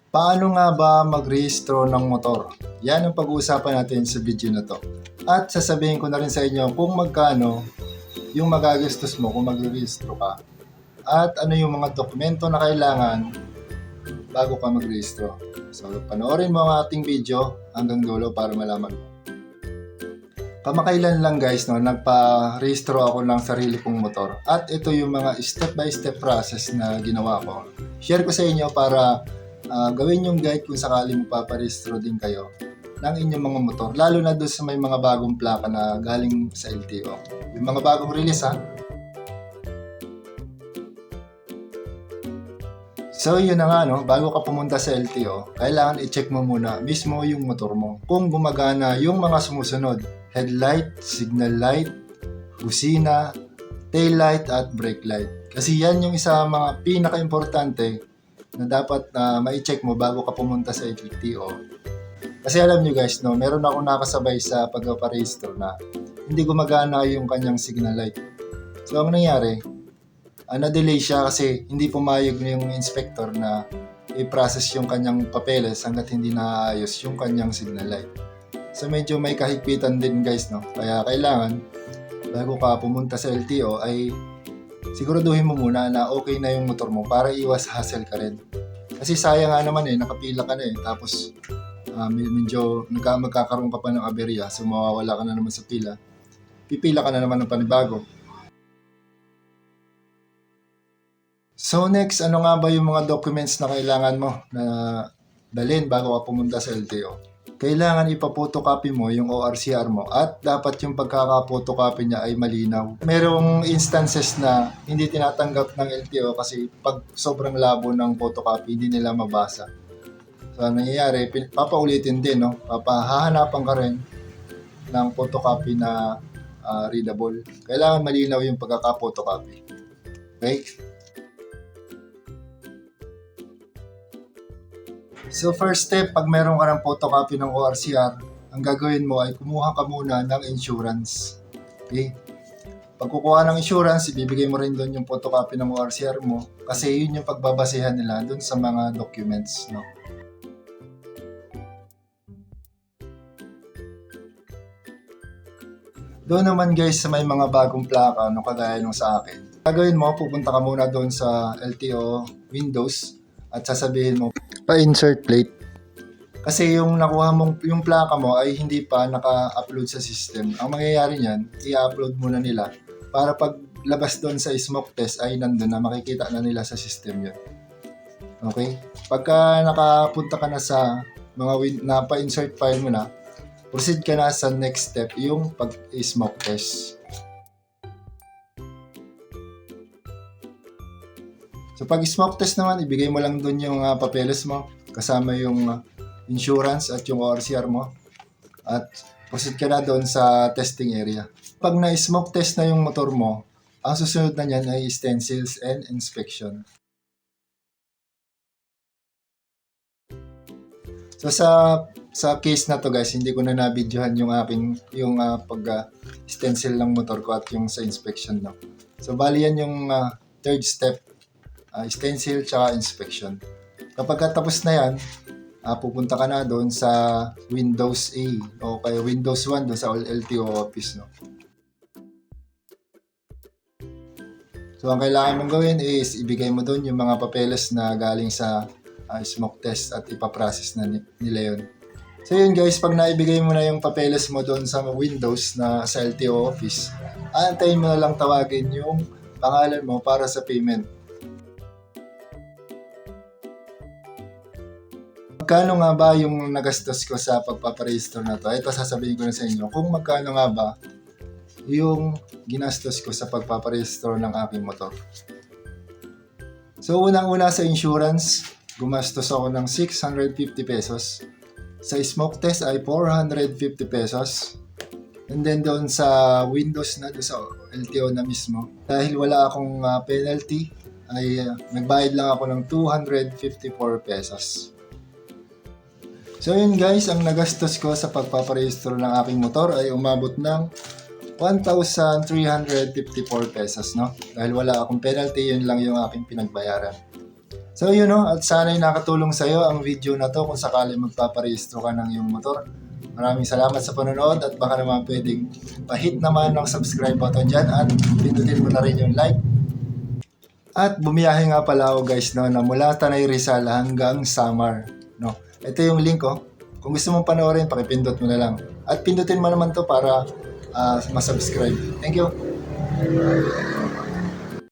Paano nga ba mag-rehistro ng motor? Yan ang pag-uusapan natin sa video na to. At sasabihin ko na rin sa inyo kung magkano yung magagastos mo kung mag-rehistro ka. At ano yung mga dokumento na kailangan bago ka mag-rehistro. So, panoorin mo ang ating video hanggang dulo para malaman mo. Kamakailan lang guys, nagpa-rehistro ako ng sarili kong motor. At ito yung mga step-by-step process na ginawa ko. Share ko sa inyo para gawin yung guide kung sakali magpaparehistro din kayo ng inyong mga motor. Lalo na doon sa may mga bagong plaka na galing sa LTO. Yung mga bagong release ha. So yun na nga bago ka pumunta sa LTO, kailangan i-check mo muna mismo yung motor mo. Kung gumagana yung mga sumusunod, headlight, signal light, busina, tail light at brake light. Kasi yan yung isa mga pinaka-importante na dapat ma-check mo bago ka pumunta sa LTO. Kasi alam nyo guys, meron ako nakasabay sa pagpaparehistro na hindi gumagana yung kanyang signal light. So ang nangyari, na-delay siya kasi hindi pumayag yung inspector na i-process yung kanyang papeles hanggat hindi naayos yung kanyang signal light. So medyo may kahigpitan din guys, Kaya kailangan bago ka pumunta sa LTO ay siguraduhin mo muna na okay na yung motor mo para iwas hassle ka rin. Kasi sayang nga naman nakapila ka na tapos medyo magkakaroon ka pa ng aberya, so mawawala ka na naman sa pila. Pipila ka na naman ng panibago. So next, ano nga ba yung mga documents na kailangan mo na dalhin bago ka pumunta sa LTO? Kailangan ipa-photocopy mo yung ORCR mo at dapat yung pagkaka-photocopy niya ay malinaw. Merong instances na hindi tinatanggap ng LTO kasi pag sobrang labo ng photocopy, hindi nila mabasa. So nangyayari, papaulitin din, hahanapan ka rin ng photocopy na readable. Kailangan malinaw yung pagkaka-photocopy. Okay? So first step, pag meron ka ng photocopy ng ORCR, ang gagawin mo ay kumuha ka muna ng insurance. Okay? Pag kukuha ng insurance, ibibigay mo rin doon yung photocopy ng ORCR mo kasi yun yung pagbabasehan nila doon sa mga documents. Doon naman guys sa may mga bagong plaka, kagaya nung sa akin. Gagawin mo, pupunta ka muna doon sa LTO Windows at sasabihin mo, pa-insert plate. Kasi yung nakuha mong, yung plaka mo ay hindi pa naka-upload sa system. Ang mangyayari niyan, i-upload muna nila para pag labas doon sa smoke test ay nandun na, makikita na nila sa system yun. Okay? Pagka nakapunta ka na sa mga napa-insert file mo na, proceed ka na sa next step, yung pag-smoke test. So pag smoke test naman, ibigay mo lang doon yung papeles mo kasama yung insurance at yung ORCR mo at proceed ka na doon sa testing area. Pag na-smoke test na yung motor mo, ang susunod na niyan ay stencils and inspection. So sa case na to guys, hindi ko na na-videohan yung aking pag-stencil ng motor ko at yung sa inspection So bali yan yung third step. Stencil tsaka inspection. Kapag tapos na yan, pupunta ka na doon sa Windows A o kaya Windows 1 doon sa LTO office. So ang kailangan mong gawin is ibigay mo doon yung mga papeles na galing sa smoke test at ipaprocess na nila yun. So yun guys, pag naibigay mo na yung papeles mo doon sa Windows na sa LTO office, aantayin mo na lang tawagin yung pangalan mo para sa payment. Magkano nga ba yung nagastos ko sa pagpaparehistro na to? Ito sasabihin ko na sa inyo kung magkano nga ba yung ginastos ko sa pagpaparehistro ng aking motor. So unang-una sa insurance, gumastos ako ng 650 pesos. Sa smoke test ay 450 pesos. And then doon sa Windows na, doon sa LTO na mismo, dahil wala akong penalty, ay nagbayad lang ako ng 254 pesos. So yun guys, ang nagastos ko sa pagpaparehistro ng aking motor ay umabot ng 1,354 pesos, Dahil wala akong penalty, yun lang yung aking pinagbayaran. So yun no, at sana'y nakatulong sa'yo ang video na to kung sakali magpaparehistro ka ng iyong motor. Maraming salamat sa panonood at baka naman pwedeng pa-hit naman ng subscribe button dyan at pindutin mo na rin yung like. At bumiyahe nga pala ako guys no, na mula Tanay Rizal hanggang Samar. No? Ito yung link ko. Kung gusto mong panoorin, pakipindot mo na lang. At pindutin mo naman to para masubscribe. Thank you.